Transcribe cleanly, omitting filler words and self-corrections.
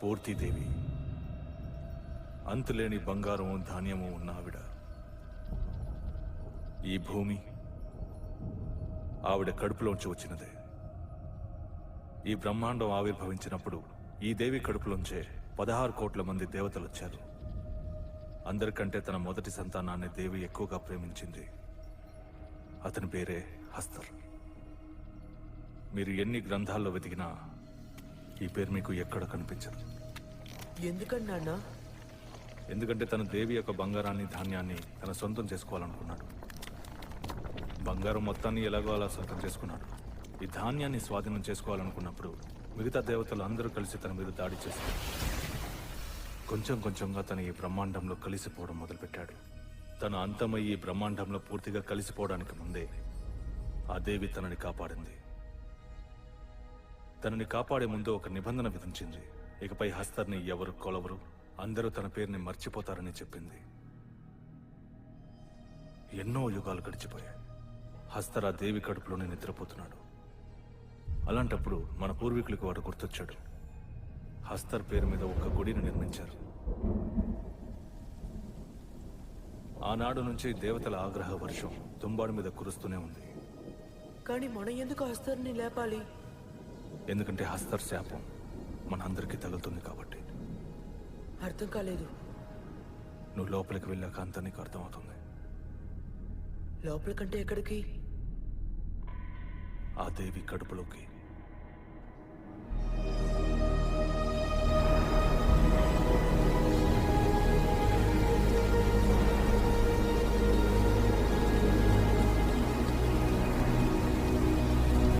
పూర్తిదేవి, అంతులేని బంగారము ధాన్యము ఉన్న ఆవిడ. ఈ భూమి ఆవిడ కడుపులోంచి వచ్చినదే. ఈ బ్రహ్మాండం ఆవిర్భవించినప్పుడు ఈ దేవి కడుపులోంచే 16 కోట్ల మంది దేవతలు వచ్చారు. అందరికంటే తన మొదటి సంతానాన్ని దేవి ఎక్కువగా ప్రేమించింది. అతని పేరే హస్తర్. మీరు ఎన్ని గ్రంథాల్లో వెతికినా ఈ పేరు మీకు ఎక్కడ కనిపించదు. ఎందుకని నాన్న? ఎందుకంటే తన దేవి యొక్క బంగారాన్ని ధాన్యాన్ని తన సొంతం చేసుకోవాలనుకున్నాడు. బంగారం మొత్తాన్ని ఎలాగో అలా సొంతం చేసుకున్నాడు. ఈ ధాన్యాన్ని స్వాధీనం చేసుకోవాలనుకున్నప్పుడు మిగతా దేవతలు అందరూ కలిసి తన మీద దాడి చేశారు. కొంచెం కొంచెంగా తన ఈ బ్రహ్మాండంలో కలిసిపోవడం మొదలుపెట్టాడు. తన అంతమై ఈ బ్రహ్మాండంలో పూర్తిగా కలిసిపోవడానికి ముందే ఆ దేవి తనని కాపాడింది. తనని కాపాడే ముందు ఒక నిబంధన విధించింది. ఇకపై హస్తర్ని ఎవరు కొలవరు, అందరూ తన పేరుని మర్చిపోతారని చెప్పింది. ఎన్నో యుగాలు గడిచిపోయాయి. హస్తర్ ఆ దేవి కడుపులోనే నిద్రపోతున్నాడు. అలాంటప్పుడు మన పూర్వీకులకు వాడు గుర్తొచ్చాడు. హస్తర్ పేరు మీద ఒక గుడిని నిర్మించారు. ఆనాడు నుంచి దేవతల ఆగ్రహ వర్షం తుంబాడు మీద కురుస్తూనే ఉంది. కానీ మనం ఎందుకు హస్తర్ని లేపాలి? ఎందుకంటే హస్తర్ శాపం మనందరికీ తగులుతుంది కాబట్టి. అర్థం కాలేదు. నువ్వు లోపలికి వెళ్ళాక అంతా నీకు అర్థమవుతుంది. లోపలికంటే ఎక్కడికి? ఆ దేవి కడుపులోకి.